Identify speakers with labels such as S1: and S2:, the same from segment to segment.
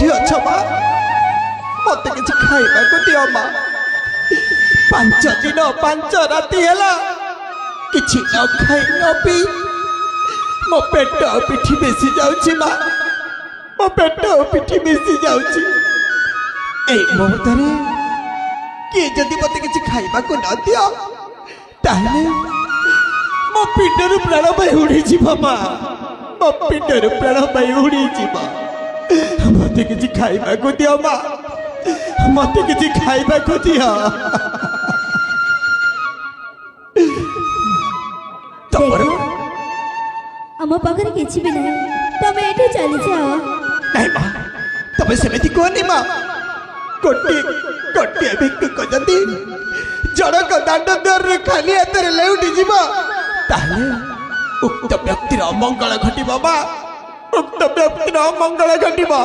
S1: कोठी अच्छा माँ मत किसी खाइबा को दियो माँ 5 दिन 5 राति है किसी न खाई न पी मो पेट और पिठी बेसी जाऊची माँ मो पेट और पिठी बेसी जाऊची ए मुहूर्तरे किए जदि मत किसी खाइबा को न दियो ताहले मो पिंडर प्राण भाई उड़ी जीव माँ मो पिंडर प्राण भाई उड़ी जीव मत किसी खाइबा को दियो माँ मत किसी खाइबा को दियो
S2: देखो आम पाखरे किछि भी नहीं तमे एठी चली जाओ
S1: नहीं माँ तबे सेमेती कोनी माँ कोटी कोटी भिक्कु को जदी जड़क दांड द्वार रे खाली हाथ रे लेउटी जीवा ताले उक्त व्यक्तिर अमंगल घटिबा माँ उक्त व्यक्तिर अमंगल घटिबा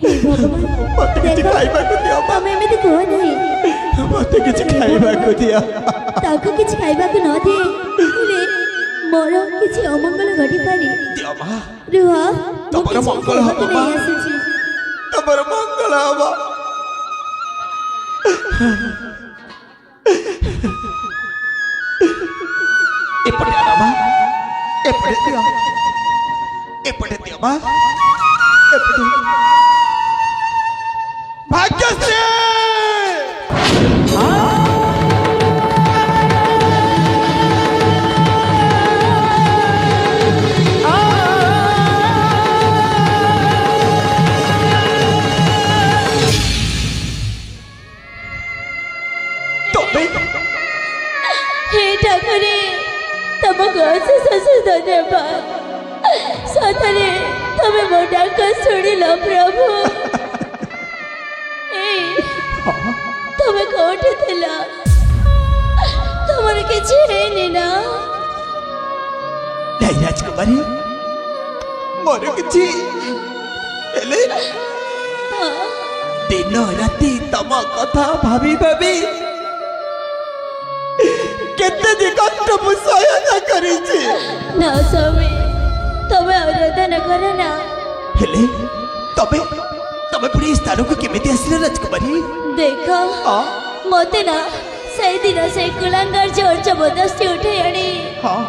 S2: हे भगवान
S1: मते किछि खाइबा को दियो माँ
S2: तमे एमिति कहो नहीं
S1: मते किछि खाइबा को दियो
S2: ताको किछि खाइबा को न दे ले मोर किछि अमंगल घटी पारी
S1: दियो माँ
S2: रुह
S1: तमर मंगल हबो माँ तमर मंगल हबो एपटे आना माँ एपटे दियो माँ एपटे भाग्यश्री
S2: हे ठाकुरे तमको अशेष धन्यवाद सतरे तमे मो डाक शुणिल प्रभु तमे कोठी थिला तमर किछि हेनी ना
S1: नहीं राजकुमारी मोर किछि हेले दिन राति तम कथा भाभी भाभी केते जी कष्ट मुसहन करिछि
S2: ना स्वामी तमे आराधना करे ना
S1: हेले तबे तबे पुरी स्थान को केमिति आसिले राजकुमारी
S2: देखो मते ना से दिन से कुलांगर जोर जबरदस्ती उठे आनी
S1: हां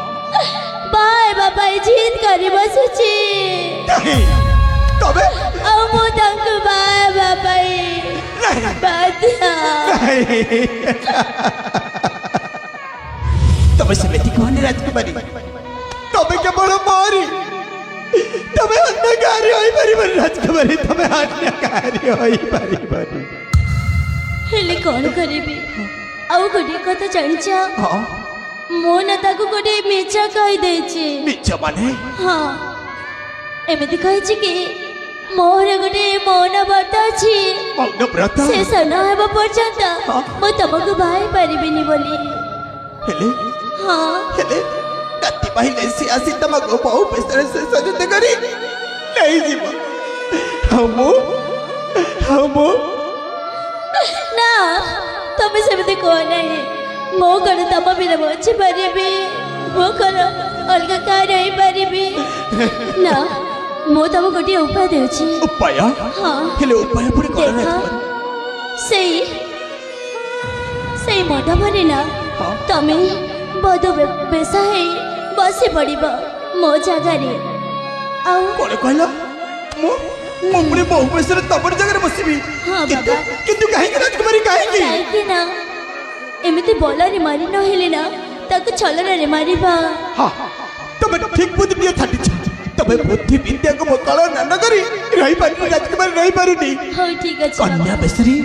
S2: बाय बाबा जीत करी बसुची
S1: नहीं तबे
S2: मु तांको बाय बाबा
S1: नहीं
S2: बाध्या
S1: नहीं तबे सेमेति कहने राजकुमारी तबे केवल मोरी तबे अन्य कार्य होई परिबर राजकुमारी तबे अन्य कार्य होई परिबर
S2: हेले कौन करिबी आउ गोटे कथा जानिचा
S1: हां
S2: मो न ताको गोटे मिछा कहि देछि
S1: मिछ माने
S2: हां एमिति कहिछि कि मोर गोटे मौन व्रत अछि
S1: मौन व्रत
S2: शेष न हेबा पर्यंत मो तमको भाई परिबिनी बोली
S1: हेले
S2: हां
S1: हेले राति पहिले से आसी तमको बहु पेसरे से सजते करी नहीं जीव हमो
S2: ना तमे सेमिति को नहीं मो कण तम बिना बची परिबी मो कण अलगा कार्य होई परिबी ना मो तम गोटे उपाय देछि
S1: उपाय
S2: हां
S1: हेले उपाय पुरी कर
S2: देखा सेई मठभरे ना तमे बद बेसा है बसी पड़िब मो जगारे आउ
S1: कोन कहला मो मो पुरी बहु पेसरे तबर जगह बसिबी
S2: हां बाबा
S1: किंतु काहे राजकुमारी काहे
S2: कि ना एमिति बोलारे मारी न हेले ना ताको छलरारे मारिबा
S1: हां तबे ठीक बुद्धि दिए थाटी तबे बुद्धि विद्या को मोकल न करी रही पानी राजकुमारी रही पारुनी
S2: हो ठीक अछि
S1: कन्या बेसरी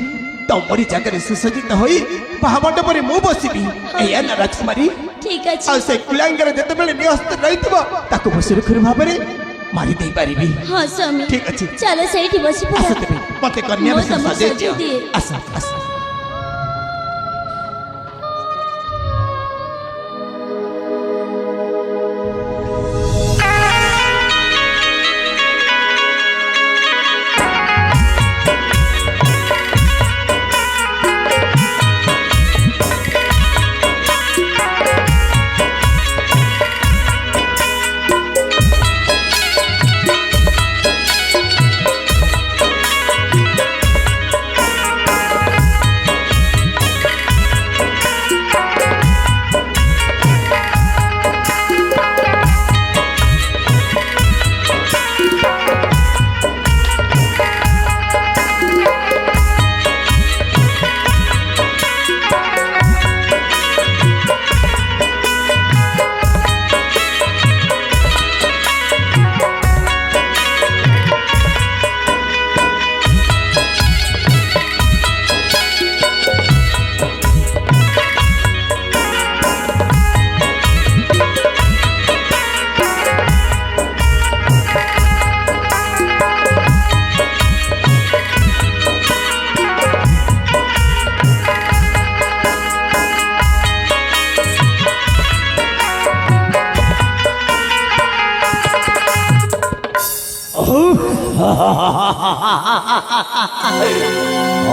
S1: तमरी जगह सुसज्जित होई पहामंड पर मु बसिबी एया न राजकुमारी
S2: ठीक अछि
S1: आ से कुलांगर जते बेले निहस्त रहितबो ताको सुरक्षित भाबरे मारी देई पारिबी
S2: हां स्वामी
S1: ठीक अछि
S2: चलो सेठी बसी पड़ा
S1: आसते मते कन्या बेसरी सजे
S2: दिए
S1: आसा आसा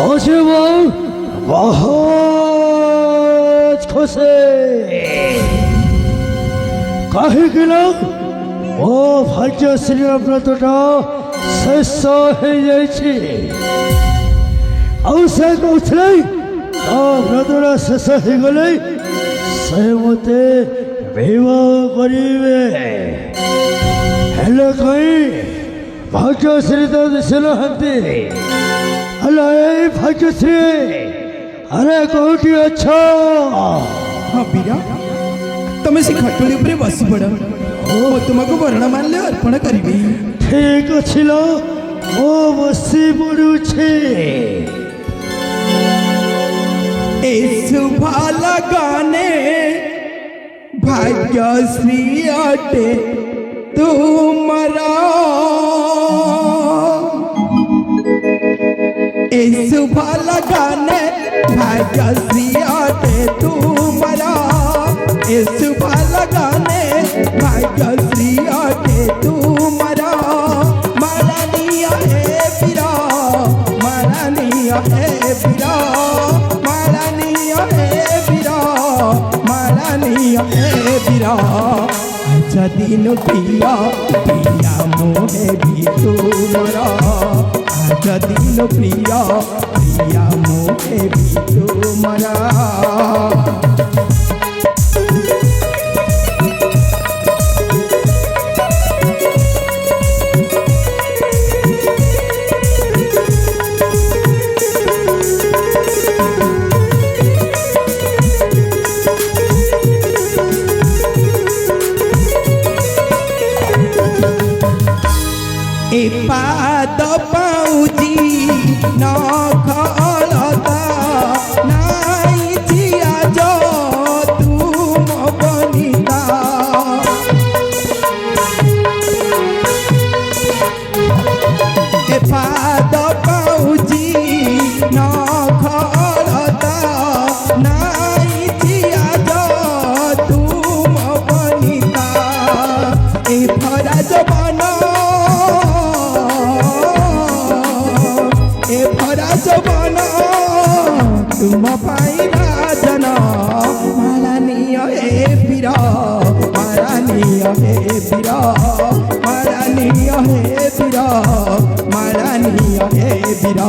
S3: আছে বউ বহুত খুশি কাহে গেল ও ভাগ্যশ্রীর ব্রতটা শেষ হয়ে যাইছে ଆଉ ସେ କହୁଥିଲେ ତ ବ୍ରତଟା ଶେଷ ହେଇଗଲେ ସେ ମୋତେ ବିବାହ କରିବେ ହେଲେ କହି ଭାଗ୍ୟଶ୍ରୀ ତ ଦିଶୁନାହାନ୍ତି ହେଲେ ଏଇ ଭାଗ୍ୟଶ୍ରୀ ଆରେ କୋଉଠି ଅଛ
S1: ହଁ ବୀର ତମେ ସେ ଖଟୁଳି ଉପରେ ବସି ପଡ଼ ମୁଁ ତୁମକୁ ବରଣ ମାଲ୍ୟ ଅର୍ପଣ କରିବି।
S3: ଠିକ ଅଛି ଲୋ ମୁଁ ବସି ପଡ଼ୁଛି।
S1: ए शुभ लगाने भाग्यश्री अटे तुमरा ए शुभ लगाने भाग्यश्री अटे तुमरा ए शुभ लगाने भाग्यश्री अटे तुमरा मारनिया है बिरा मारनिया है बिरा अच्छा दिन पिया पिया मोहे भी तुमरा अच्छा दिन प्रिया प्रिया मोहे भी तुमरा ए पाद पाउजी नखलता नाई जिया जो तुम बनिता ए पाद पाउजी नखलता नाई जिया जो तुम बनिता ए भरा जबान तुम पाइला जन मारानिय हे बीर मारानिय हे बीर मारानिय हे बीर मारानिय हे बीर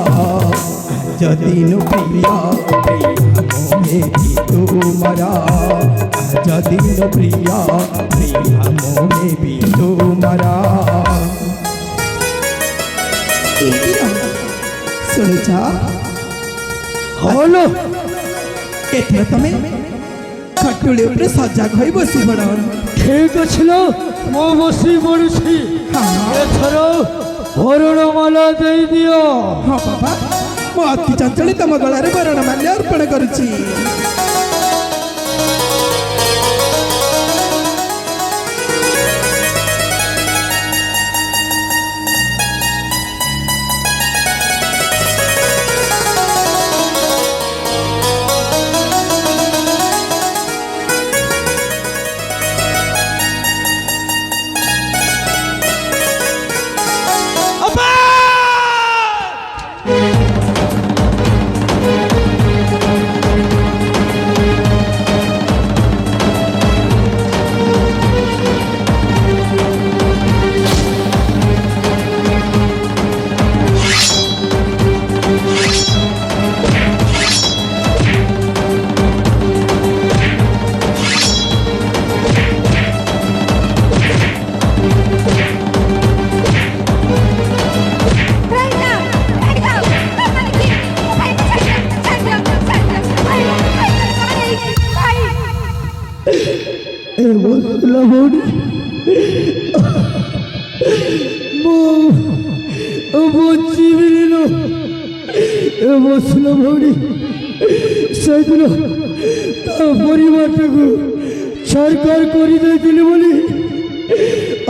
S1: जदिन प्रिय मोहे भी तुमरा जदिन प्रिय प्रिय मोहे भी तुमरा शुणुछ
S3: হলো
S1: এথর তুমি খটুলি উপরে সজাগ হয়ে বসি পড়।
S3: ঠিক ছিল ମୁଁ ବସି ପଡ଼ୁଛି ଏଥର ବରଣମାଲା ଦେଇଦିଅ।
S1: ହଁ ବାବା ମୁଁ ଅତି ଚଞ୍ଚଳି ତମ ଗଳାରେ ବରଣ ମାଲ୍ୟ ଅର୍ପଣ କରୁଛି।
S3: ବସିଲ ଭଉଣୀ ସେଦିନ ତା ପରିବାରଟାକୁ ସରକାର କରିଦେଇଥିଲି ବୋଲି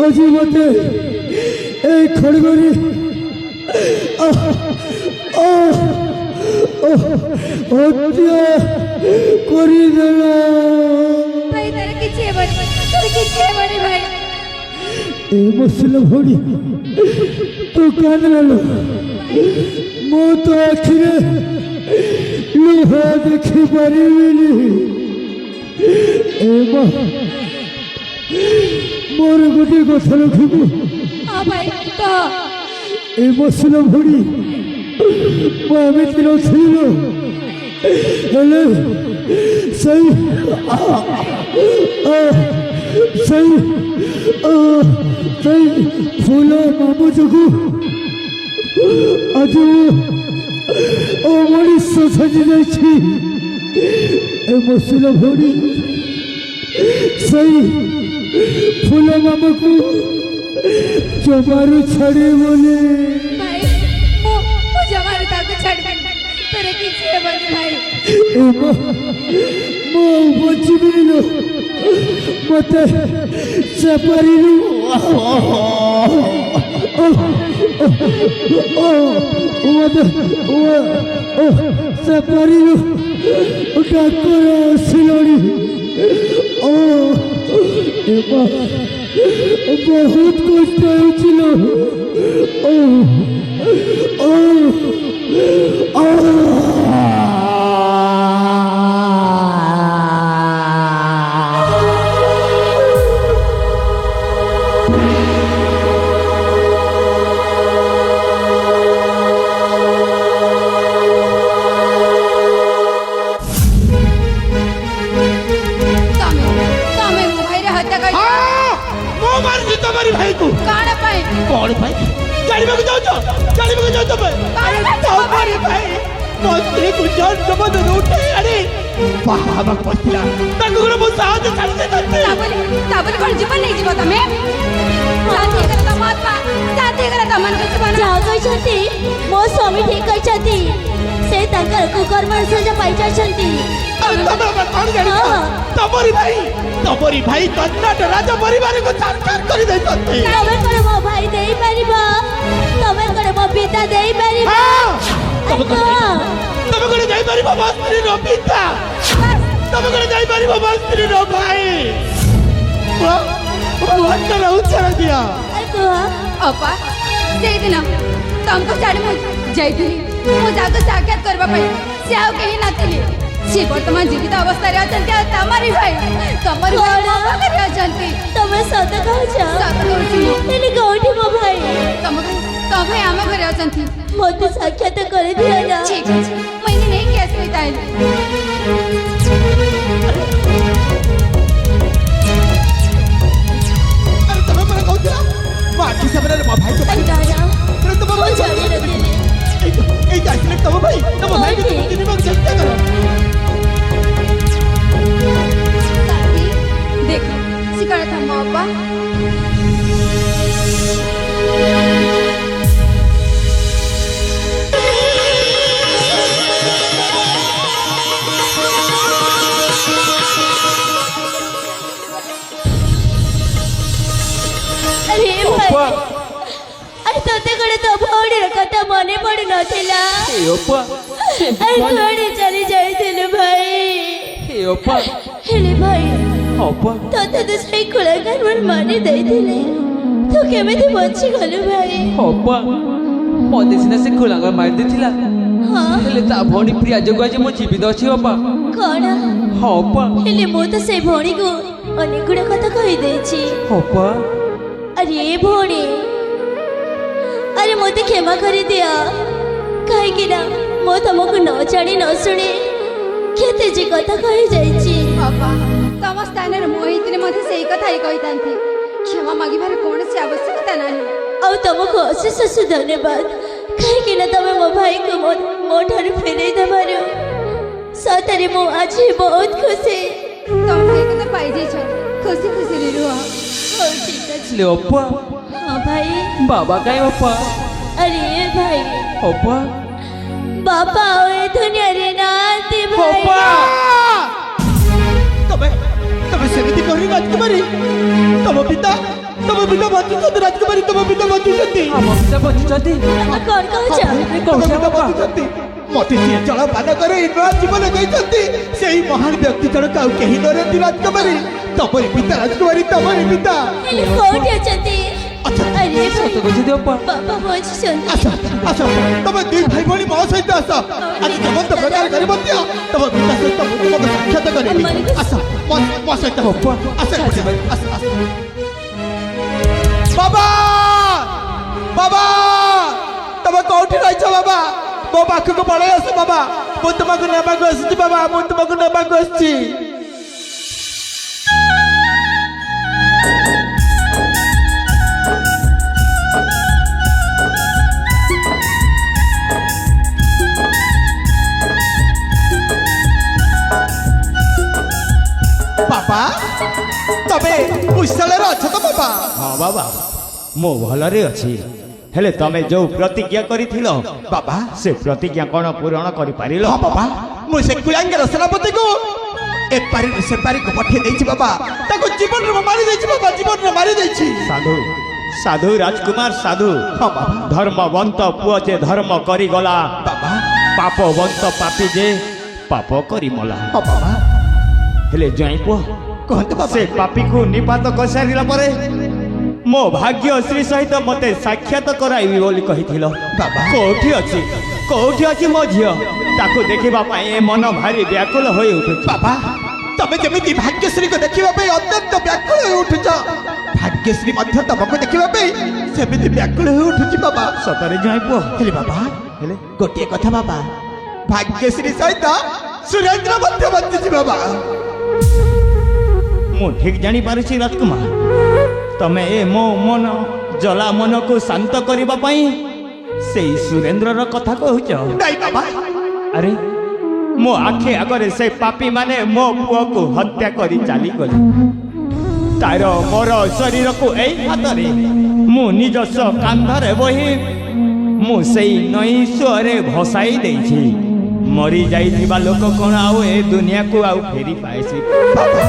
S3: ଆଜି ମୋତେ এই ଖଡ଼ଗରେ হত্যা କରିଦେଲା।
S2: ভাই তার কিছু হেবনি, তোর কিছু হেবনি ভাই।
S3: এ বসিল ভৌণী তো কাঁদলালো। ମୁଁ ତ ଆଖିରେ ଲୁହ ଦେଖିପାରିବିନି। ଏ ମା ମୋର ଗୋଟିଏ କଥା ରଖିବୁ।
S2: हाँ भाई कह
S3: ଏ ବସିଲ ଭଉଣୀ ମୁଁ ଏମିତି ନଥିଲି ହେଲେ ସେଇ ସେଇ ଫୁଲ ମାମୁ ଯୋଗୁଁ ଆଜି ମୁଁ ମଣିଷ ସାଜି ଯାଇଛି। ଏ ବସିଲ ଭଉଣୀ ସେଇ ଫୁଲ ମାମୁକୁ ଜମାରୁ ଛାଡ଼ିବନି।
S2: भाई वो जमाने ताको छाड़ दे तेरे किसी है बनी भाई
S3: ମୁଁ ବଞ୍ଚିବିନି ଲୋ ମତେ ସେପାରିଲୁ ସେପାରିଲୁ ଡାକ୍ତର ଆସିଲଣି ବହୁତ କଷ୍ଟ ହେଉଛି ଲୋ
S2: तमे मो भाई रे हत्या कर
S1: ମୁଁ ମାରିଛି ତମରି ଭାଇକୁ।
S2: काण पाए
S1: କଣ ପାଇଁ ଜାଣିବାକୁ ଯାଉଛ? ଜାଣିବାକୁ ଯାଉଛ ତମରି ଭାଇ ମୋ ସ୍ତ୍ରୀକୁ ଜଳ ଜବଦରୁ ଉଠେଇ ଆଣି ବାହା ହେବାକୁ ବସିଥିଲା। ତାକୁ ଗୋଟେ ମୁଁ ସାହାଯ୍ୟ ଛାଡ଼ି ଦେଇଥାନ୍ତି।
S2: ताबल कोन जीवन नहीं जीव तमे शांति कर त मत पा शांति कर त मन के जीवन जा कहछथि मो स्वामी ठीक कहछथि से ताकर कुकर्म सजा पाइछथि
S1: ତମେ କଣ ଜାଣିଛ? ତମରି ଭାଇ କର୍ଣ୍ଣାଟ ରାଜ ପରିବାରକୁ ସଂସ୍କାର କରି ଦେଇଛନ୍ତି।
S2: ତମେ କଣ ମୋ ଭାଇ ଦେଇ ପାରିବ? ତମେ କଣ ମୋ ପିତା ଦେଇ ପାରିବ?
S1: ତମେ କଣ ଯାଇପାରିବ ମୋ ସ୍ତ୍ରୀର ପିତା? ତମେ କଣ ଯାଇପାରିବ ମୋ ସ୍ତ୍ରୀର ଭାଇ? ଭକ୍ତର ଉତ୍ତର ଦିଅ।
S2: अपा से दिन तुमको छाड़ी मु जाइथिली मो जाको साक्षात करबा पई से आउ केही नथिली से वर्तमान जीवित अवस्था रे अछंती आ तमारी भाई तमारी बाबा करे अछंती तमे सत कहछ सत कहछि एली कोठी मो भाई तमे आमे घरे अछंती मोते साक्षात करे दियो ना ठीक मैंने नहीं केस बिताई
S1: अरे तमେ મને કહુଛ ମୋ ଆଖି ସାମ୍ନାରେ ମୋ ଭାଇ
S2: दादा
S1: ତମ ଭାଇ
S2: जाने रखिले
S1: এই ଆସିଲେ ତମ ଭାଇକୁ তুমি ଚିହ୍ନିବାକୁ ଚେଷ୍ଟା କର।
S2: देख सिकाड़ा था मापा अरे भाई अरे तोते कड़े तो भौड़ी कथा मने पड़ नथिला अरे थोड़ी चली जाइथिलु भाई हेले भाई तोते तो सही कुलाकार मन मानी देइथिले तू केमिति बची गलु भाई
S4: मते सिना से खुलांगा मार देथिला
S2: हां
S4: हेले ता भौणी प्रिया जगु आज मो जीवित अछि अप्पा
S2: कोन
S4: अप्पा
S2: हेले मो तो से भौणी को अनेक गुडा कथा कहि देछि
S4: अप्पा
S2: अरे भौणी अरे मोते क्षमा कर दिया कहीं कि ना मो तुमको न जानी न सुनी केते जे कथा कहि जाइछि बाबा तम स्थान रे मोहितने मते सेही कथा ही कहितांती क्षमा मागिबार कोनसी आवश्यकता नाही औ तुमको अशेष अशेष धन्यवाद कहीं कि ना तमे मो भाई को मो ठार फेरै दबारो सतरे मो आज बहुत खुशी तुम भाई को तो पाई जे छ खुशी खुशी रे रुआ हो ठीक अछि
S4: ले अप्पा
S2: हां भाई
S4: बाबा काय अप्पा
S2: अरे भाई
S4: अप्पा
S2: बापा ओए दुनिया रे नाती भाई
S4: अप्पा
S1: ତମେ ସେମିତି କରି ରାଜକୁମାରୀ ତମ ପିତା ବଞ୍ଚୁଛନ୍ତି। ରାଜକୁମାରୀ ତମ ପିତା ବଞ୍ଚୁଛନ୍ତି।
S4: ଆମ ପିତା ବଞ୍ଚିଛନ୍ତି
S2: कौन कहछ
S1: ତମ ପିତା ବଞ୍ଚୁଛନ୍ତି। ମତେ ସିଏ ଜଳ ପାନ କରି ନୂଆ ଜୀବନ ଦେଇଛନ୍ତି। ସେଇ ମହାନ ବ୍ୟକ୍ତି ଜଣକ ଆଉ କେହି ନରନ୍ତି। ରାଜକୁମାରୀ ତମରି ପିତା। ରାଜକୁମାରୀ ତମରି ପିତା।
S2: ହେଲେ କୋଠି ଅଛନ୍ତି
S1: ଆଚ୍ଛା
S2: ଆରେ
S4: ସତ କହୁଛନ୍ତି ବାପା
S2: ବାବା ବଞ୍ଚିଛନ୍ତି।
S1: ଆସ ଆସ ତମେ ଦୁଇ ଭାଇ ଭଉଣୀ ମୋ ସହିତ ଆସ ଆଜି ସମସ୍ତ ପ୍ରକାର କରି ମଧ୍ୟ ତମ ପିତା ସହିତ ମୁଁ ତୁମକୁ ସାକ୍ଷାତ କରିବି ଆସ ମୋ ସହିତ ଆସ ଏପଟେ, ଆସ ଆସ ବାବା ବାବା ତମେ କୋଉଠି ରହିଛ ବାବା ମୋ ପାଖକୁ ପଳେଇ ଆସ ବାବା ମୁଁ ତୁମକୁ ନେବାକୁ ଆସିଛି ବାବା ମୁଁ ତୁମକୁ ନେବାକୁ ଆସିଛି ବାବା ତମେ କୁଶଳରେ ଅଛ ତ ବାବା
S3: ହଁ ବାବା ମୁଁ ଭଲରେ ଅଛି ହେଲେ ତମେ ଯୋଉ ପ୍ରତିଜ୍ଞା କରିଥିଲ
S1: ବାବା
S3: ସେ ପ୍ରତିଜ୍ଞା କ'ଣ ପୂରଣ କରିପାରିଲ
S1: ହଁ ବାବା ମୁଁ ସେ କୁଳାଙ୍ଗର ସେନାପତିକୁ ଏପାରିରୁ ସେପାରିକୁ ପଠେଇ ଦେଇଛି ବାବା ତାକୁ ଜୀବନରେ ମୁଁ ମାରି ଦେଇଛି ବାବା ଜୀବନରେ ମାରି ଦେଇଛି
S3: ସାଧୁ ସାଧୁ ରାଜକୁମାର ସାଧୁ
S1: ହଁ ବାବା
S3: ଧର୍ମବନ୍ତ ପୁଅ ଯେ ଧର୍ମ କରିଗଲା
S1: ବାବା
S3: ପାପବନ୍ତ ପାପୀ ଯେ ପାପ କରି ମଲା
S1: ହଁ ବାବା
S3: ହେଲେ ଜଇଁ ପୁଅ
S1: କୁହନ୍ତୁ ବାବା
S3: ସେ ପାପୀକୁ ନିପାତ କରିସାରିଲା ପରେ ମୋ ଭାଗ୍ୟଶ୍ରୀ ସହିତ ମତେ ସାକ୍ଷାତ କରାଇବି ବୋଲି କହିଥିଲ
S1: ବାବା
S3: କୋଉଠି ଅଛି ମୋ ଝିଅ ତାକୁ ଦେଖିବା ପାଇଁ ଏ ମନ ଭାରି ବ୍ୟାକୁଳ ହୋଇ ଉଠୁଛି
S1: ବାବା ତମେ ଯେମିତି ଭାଗ୍ୟଶ୍ରୀକୁ ଦେଖିବା ପାଇଁ ଅତ୍ୟନ୍ତ ବ୍ୟାକୁଳ ହୋଇ ଉଠୁଛ ଭାଗ୍ୟଶ୍ରୀ ମଧ୍ୟ ତମକୁ ଦେଖିବା ପାଇଁ ସେମିତି ବ୍ୟାକୁଳ ହୋଇ ଉଠୁଛି ବାବା
S3: ସତରେ ଜଇଁ ପୁଅ
S1: ହେଲେ ବାବା
S3: ହେଲେ
S1: ଗୋଟିଏ କଥା ବାବା ଭାଗ୍ୟଶ୍ରୀ ସହିତ ସୁରେନ୍ଦ୍ର ମଧ୍ୟ ବଞ୍ଚିଛି ବାବା
S3: ମୁଁ ଠିକ୍ ଜାଣିପାରୁଛି ରାଜକୁମାର ତମେ ଏ ମୋ ମନ ଜଲା ମନକୁ ଶାନ୍ତ କରିବା ପାଇଁ ସେଇ ସୁରେନ୍ଦ୍ରର କଥା କହୁଛ
S1: ନାଇଁ ବାବା
S3: ଆରେ ମୋ ଆଖି ଆଗରେ ସେ ପାପୀ ମାନେ ମୋ ପୁଅକୁ ହତ୍ୟା କରି ଚାଲିଗଲେ ତାର ମୋର ଶରୀରକୁ ଏଇ ହାତରେ ମୁଁ ନିଜସ୍ୱ କାନ୍ଧରେ ବୋହି ମୁଁ ସେଇ ନଈ ସୁଅରେ ଭସାଇ ଦେଇଛି ମରି ଯାଇଥିବା ଲୋକ କ'ଣ ଆଉ ଏ ଦୁନିଆକୁ ଆଉ ଫେରି ପାଏସି
S1: ବାବା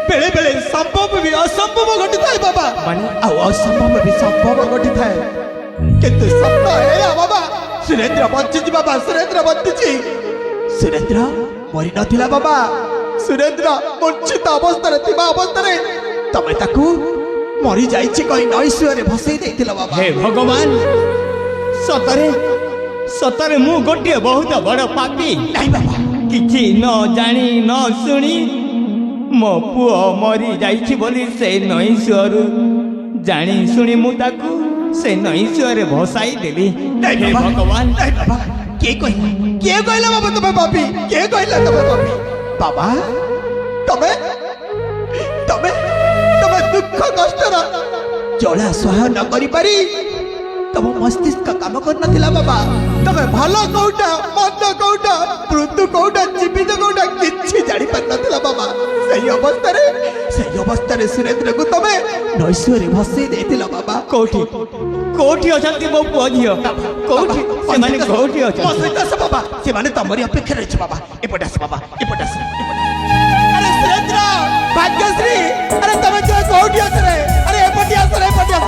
S1: ବେଳେ ବେଳେ ସମ୍ଭବ ବି ଅସମ୍ଭବ ଘଟିଥାଏ ବାବା
S3: ମାନେ?
S1: ଆଉ ଅସମ୍ଭବ ବି ସମ୍ଭବ ଘଟିଥାଏ କିନ୍ତୁ ସତ ଏଇଆ ବାବା ସୁରେନ୍ଦ୍ର ବଞ୍ଚିଛି ବାବା ସୁରେନ୍ଦ୍ର ବଞ୍ଚିଛି ସୁରେନ୍ଦ୍ର ମରି ନଥିଲା ବାବା ସୁରେନ୍ଦ୍ର ମୂର୍ଚ୍ଛିତ ଅବସ୍ଥାରେ ଥିବା ଅବସ୍ଥାରେ ତମେ ତାକୁ ମରି ଯାଇଛି କହି ନଈ ସୁଅରେ ଭସେଇ ଦେଇଥିଲ ବାବା
S3: ହେ ଭଗବାନ ସତରେ ସତରେ ମୁଁ ଗୋଟିଏ ବହୁତ ବଡ଼ ପାପୀ
S1: ନାଇଁ ବାବା
S3: କିଛି ନ ଜାଣି ନ ଶୁଣି ମୋ ପୁଅ ମରି ଯାଇଛି ବୋଲି ସେ ନଈ ସୁଅରୁ ଜାଣି ଶୁଣି ମୁଁ ତାକୁ ସେ ନଈ ସୁଅରେ ଭସାଇ ଦେଲି
S1: ନାଇଁ
S3: ହେ
S1: ବାବା
S3: ଭଗବାନ
S1: ନାଇଁ ବାବା କିଏ କହିଲା ବାବା ତମେ ପାପୀ କିଏ କହିଲା ତମେ ପାପୀ ବାବା ତମେ ତମେ ତମେ ଦୁଃଖ କଷ୍ଟର ଜଳା ସହ୍ୟ ନ କରିପାରି ତମ ମସ୍ତିଷ୍କ କାମ କରିନଥିଲା ବାବା ତମେ ଭଲ କୋଉଟା ମନ୍ଦ କୋଉଟା ମୃତ୍ୟୁ କୋଉଟା ଜୀବିତ କୋଉଟା କିଛି ଜାଣିପାରିନଥିଲା ବାବା ସେଇ ଅବସ୍ଥାରେ ସୁରେନ୍ଦ୍ରକୁ ତମେ ନୈଶ୍ୱରରେ ଭସେଇ ଦେଇଥିଲ ବାବା
S3: କୋଉଠି ଅଛନ୍ତି ମୋ ପୁଅ ଝିଅ କୋଉଠି ସେମାନେ କୋଉଠି
S1: ମୋ
S3: ଅଛନ୍ତି
S1: ସହିତ ଆସ ବାବା ସେମାନେ ତମରି ଅପେକ୍ଷାରେ ଅଛି ବାବା ଏପଟେ ଆସ ବାବା ଏପଟେ ଆସ ଆରେ ସୁରେନ୍ଦ୍ର ଭାଗ୍ୟଶ୍ରୀ ଆରେ ତମେ କୋଉଠି ଅଛ ରେ ଆରେ ଏପଟେ ଆସ ରେ ଏପଟେ ଆସ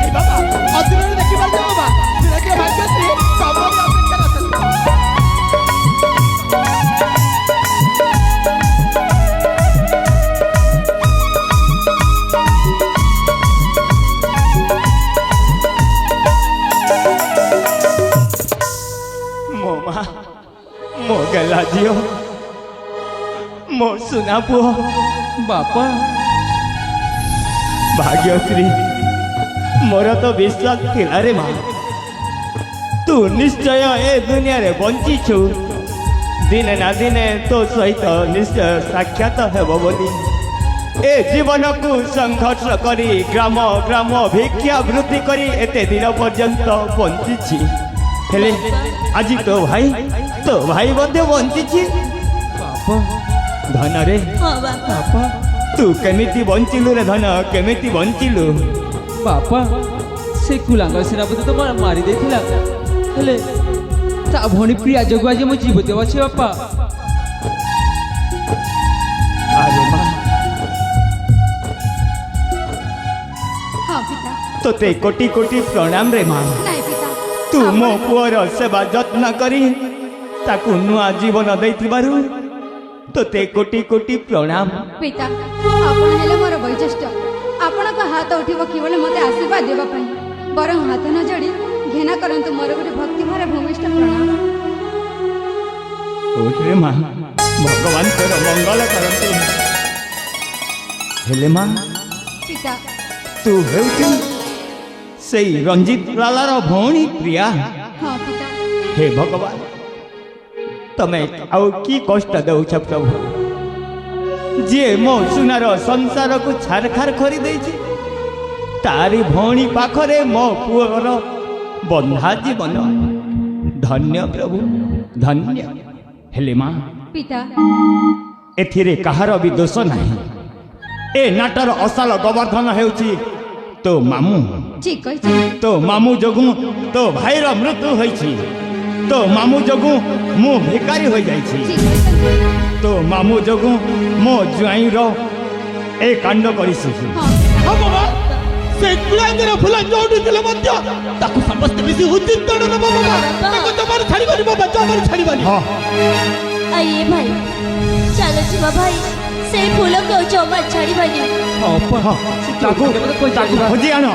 S1: এই বাবা অদূরে দেখি পারছো বাবা সুরেন্দ্র ভাগ্যশ্রী তমরি অপেক্ষায় আছেন
S3: ମୋ ମା ମୋ ଗେଲା ଝିଅ ମୋ ସୁନା ପୁଅ
S4: ବାପା
S3: ଭାଗ୍ୟଶ୍ରୀ ମୋର ତ ବିଶ୍ୱାସ ଥିଲା ରେ ମା ତୁ ନିଶ୍ଚୟ ଏ ଦୁନିଆରେ ବଞ୍ଚିଛୁ ଦିନେ ନା ଦିନେ ତୋ ସହିତ ନିଶ୍ଚୟ ସାକ୍ଷାତ ହେବ ବୋଲି ଏ ଜୀବନକୁ ସଂଘର୍ଷ କରି ଗ୍ରାମ ଗ୍ରାମ ଭିକ୍ଷା ବୃତ୍ତି କରି ଏତେ ଦିନ ପର୍ଯ୍ୟନ୍ତ ବଞ୍ଚିଛି ହେଲେ ଆଜି ତୋ ଭାଇ ମଧ୍ୟ ବଞ୍ଚିଛି
S4: ବାପା
S3: ଧନରେ
S2: ହଁ ବାପା
S4: ବାପା
S3: ତୁ କେମିତି ବଞ୍ଚିଲୁ ରେ ଧନ କେମିତି ବଞ୍ଚିଲୁ
S4: ବାପା ସେ କୁଲାଙ୍ଗ ସେନାପତି ତ ମାରି ଦେଇଥିଲା ହେଲେ ତା ଭଉଣୀ ପ୍ରିୟା ଯୋଗୁଁ ଆଜି ମୁଁ ଜୀବିତ ଅଛି ବାପା
S3: ଆରେ ମା
S2: ହଁ ପିତା
S3: ତୋତେ କୋଟି କୋଟି ପ୍ରଣାମ ରେ ମା
S2: ନାଇଁ ପିତା
S3: ତୁ ମୋ ପୁଅର ସେବା ଯତ୍ନ କରି ତାକୁ ନୂଆ ଜୀବନ ଦେଇଥିବାରୁ তোতে কোটি কোটি প্রণাম।
S5: ପିତା ଆପଣ ହେଲେ ମୋର ବୈଶିଷ୍ଟ୍ୟ। ଆପଣଙ୍କ ହାତ ଉଠିବ କେବଳ ମୋତେ ଆଶୀର୍ବାଦ ଦେବା ପାଇଁ, ବରଂ ହାତ ନ ଯୋଡ଼ି ଘେନା କରନ୍ତୁ ମୋର ଗୋଟେ ଭକ୍ତିଭରା ଭୂମିଷ୍ଠ ପ୍ରଣାମ।
S3: ଓରେ ମା, ଭଗବାନ ତୋର ମଙ୍ଗଳ କରନ୍ତୁ। ହେଲେ ମା,
S5: ପିତା
S3: ତୁ ହେଉଛୁ ସେଇ ରଞ୍ଜିତ ଲାଲାର ଭଉଣୀ ପ୍ରିୟା।
S5: ହଁ ପିତା।
S3: ହେ ଭଗବାନ, ତମେ ଆଉ କି କଷ୍ଟ ଦେଉଛ ପ୍ରଭୁ, ଯିଏ ମୋ ସୁନାର ସଂସାରକୁ ଛାରଖାର କରିଦେଇଛି, ତାରି ଭଉଣୀ ପାଖରେ ମୋ ପୁଅର ବନ୍ଧା ଜୀବନ। ଧନ୍ୟ ପ୍ରଭୁ, ଧନ୍ୟ। ହେଲେ ମା,
S5: ପିତା
S3: ଏଥିରେ କାହାର ବି ଦୋଷ ନାହିଁ। ଏ ନାଟର ଅସାଲ ଗୋବର୍ଦ୍ଧନ ହେଉଛି ତୋ ମାମୁଁ।
S5: ଠିକ୍ କହିଛି।
S3: ତୋ ମାମୁଁ ଯୋଗୁଁ ତୋ ଭାଇର ମୃତ୍ୟୁ ହୋଇଛି। ତୋ ମାମୁଁ ଯୋଗୁଁ ମୁଁ ଭିକାରୀ ହୋଇଯାଇଛି।
S5: ଠିକ୍ କହିଛନ୍ତି।
S3: ତୋ ମାମୁଁ ଯୋଗୁଁ ମୋ ଜ୍ୱାଇଁର ଏ କାଣ୍ଡ କରିଛି।
S5: ହଁ
S1: ହଁ ବାବା, ସେ କୁଳାଙ୍ଗର ଫୁଲ ଯୋଉଠି ଥିଲେ ମଧ୍ୟ ତାକୁ ସମସ୍ତେ ମିଶି ଉଚିତ ଦଣ୍ଡ ଦେବ ବାବା। ତାକୁ ଜମାରୁ ଛାଡ଼ିବାନି ବାବା, ଜମାରୁ ଛାଡ଼ିବାନି।
S3: ହଁ,
S2: ଆଇଏ ଭାଇ, ଚାଲ ଯିବା ଭାଇ, ସେଇ ଫୁଲକୁ ଜମା ଛାଡ଼ିବାନି।
S4: ହଁ ଅପା,
S3: ତାକୁ ଖୋଜି ଆଣ।